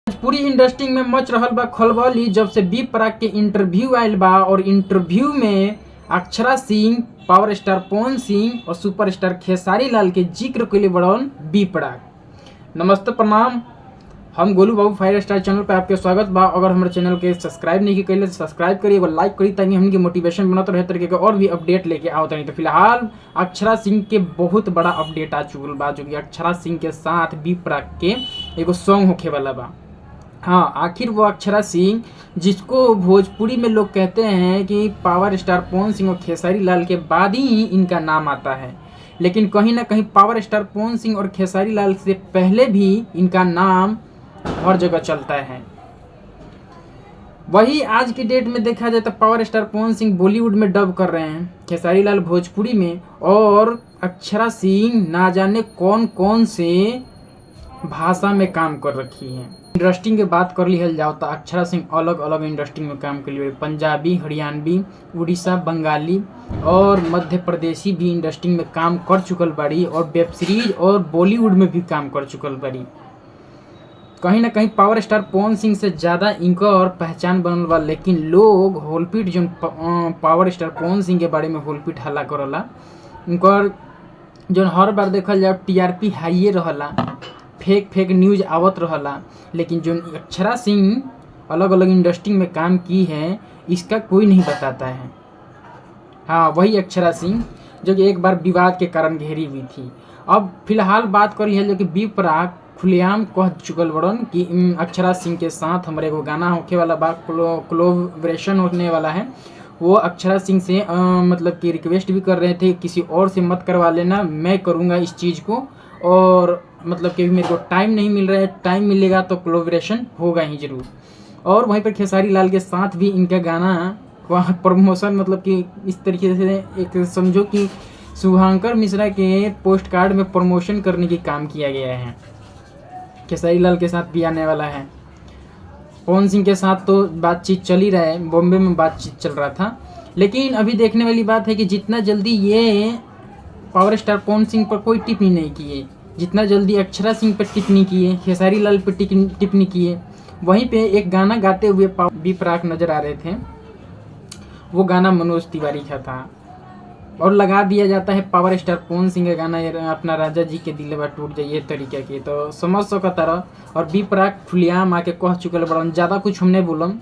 पूरी इंडस्ट्री में मच रहल बा खलबली जब से बी प्राक के इंटरव्यू आयल बा और इंटरव्यू में अक्षरा सिंह, पावर स्टार पवन सिंह और सुपरस्टार खेसारी लाल के जिक्र कैले बड़न बी प्राक। नमस्ते प्रणाम, हम गोलू बाबू 5 स्टार चैनल पे आपके स्वागत बा। अगर हमारे चैनल के सब्सक्राइब नहीं कैले तो सब्सक्राइब करिए, एगो लाइक करिए ताकि हमके मोटिवेशन बनत रहे तरीके के और भी अपडेट लेके आओ तनी। तो फिलहाल अक्षरा सिंह के बहुत बड़ा अपडेट आ चुकल बा, जो कि अक्षरा सिंह के साथ बी प्राक के एगो सॉन्ग होखे वाला बा। हाँ, आखिर वो अक्षरा सिंह जिसको भोजपुरी में लोग कहते हैं कि पावर स्टार पवन सिंह और खेसारी लाल के बाद ही इनका नाम आता है, लेकिन कहीं ना कहीं पावर स्टार पवन सिंह और खेसारी लाल से पहले भी इनका नाम हर जगह चलता है। वही आज की डेट में देखा जाए तो पावर स्टार पवन सिंह बॉलीवुड में डब कर रहे हैं, खेसारी लाल भोजपुरी में, और अक्षरा सिंह ना जाने कौन कौन से भाषा में काम कर रखी है। इंडस्ट्री की बात कर लिहल जाओ तो अक्षरा सिंह अलग अलग इंडस्ट्री में काम कर लिए, पंजाबी, हरियाणवी, उड़ीसा, बंगाली और मध्य प्रदेशी भी इंडस्ट्री में काम कर चुकल बाड़ी, और वेब सीरीज और बॉलीवुड में भी काम कर चुकल बाड़ी। कहीं ना कहीं पावर स्टार पवन सिंह से ज़्यादा इनकर पहचान बनल बा, लेकिन लोग होलपीट जो पावर स्टार पवन सिंह के बारे में होलपीट हल्ला करला, इनकर जो हर बार देखल जाए टीआरपी हाइए रहला, फेक न्यूज आवत रहला, लेकिन जो अक्षरा सिंह अलग अलग इंडस्ट्री में काम की है इसका कोई नहीं बताता है। हाँ, वही अक्षरा सिंह जो कि एक बार विवाद के कारण घेरी हुई थी। अब फिलहाल बात कर लिया जो कि बी प्राक खुलेआम कह चुकल बड़न कि अक्षरा सिंह के साथ हमारे एगो गाना होके वाला बा, कोलैबोरेशन होने वाला है। वो अक्षरा सिंह से मतलब कि रिक्वेस्ट भी कर रहे थे किसी और से मत करवा लेना, मैं करूँगा इस चीज़ को, और मतलब कि मेरे को टाइम नहीं मिल रहा है, टाइम मिलेगा तो कोलैबोरेशन होगा ही ज़रूर। और वहीं पर खेसारी लाल के साथ भी इनका गाना वहाँ प्रमोशन, मतलब कि इस तरीके से एक समझो कि शुभांकर मिश्रा के पोस्ट कार्ड में प्रमोशन करने की काम किया गया है। खेसारी लाल के साथ भी आने वाला है। पवन सिंह के साथ तो बातचीत चल ही रहा है, बॉम्बे में बातचीत चल रहा था, लेकिन अभी देखने वाली बात है कि जितना जल्दी ये पावर स्टार पवन सिंह पर कोई टिप्पणी नहीं किए, जितना जल्दी अक्षरा सिंह पर टिप्पणी किए, खेसारी लाल पर टिप्पणी किए। वहीं पे एक गाना गाते हुए बी प्राक नजर आ रहे थे, वो गाना मनोज तिवारी का था, और लगा दिया जाता है पावर स्टार पवन सिंह का गाना अपना राजा जी के दिलवा टूट जाइए तरीके की, तो समझ सको तरह। और बी प्राक खुलियाम आके कह चुकल बड़ा, ज़्यादा कुछ हमने बोलम,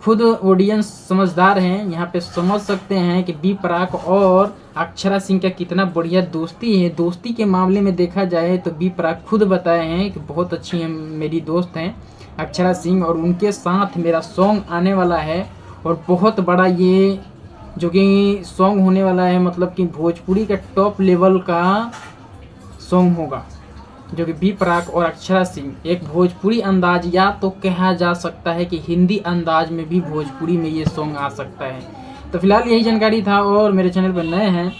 खुद ऑडियंस समझदार हैं, यहाँ पे समझ सकते हैं कि बी प्राक और अक्षरा सिंह का कितना बढ़िया दोस्ती है। दोस्ती के मामले में देखा जाए तो बी प्राक खुद बताए हैं कि बहुत अच्छी है, मेरी दोस्त हैं अक्षरा सिंह, और उनके साथ मेरा सॉन्ग आने वाला है, और बहुत बड़ा ये जो कि सॉन्ग होने वाला है, मतलब कि भोजपुरी का टॉप लेवल का सॉन्ग होगा, जो कि बी प्राक और अक्षरा सिंह एक भोजपुरी अंदाज, या तो कहा जा सकता है कि हिंदी अंदाज में भी भोजपुरी में ये सॉन्ग आ सकता है। तो फिलहाल यही जानकारी था, और मेरे चैनल पर नए हैं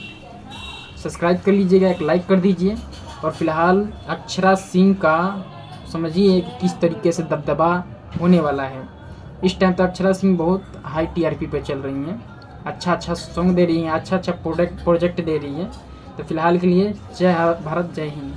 सब्सक्राइब कर लीजिएगा, एक लाइक कर दीजिए। और फिलहाल अक्षरा सिंह का समझिए कि किस तरीके से दबदबा होने वाला है। इस टाइम तक अक्षरा सिंह बहुत हाई टीआरपी पे चल रही हैं, अच्छा सॉन्ग दे रही हैं, अच्छा प्रोजेक्ट दे रही है। तो फिलहाल के लिए जय भारत, जय हिंद।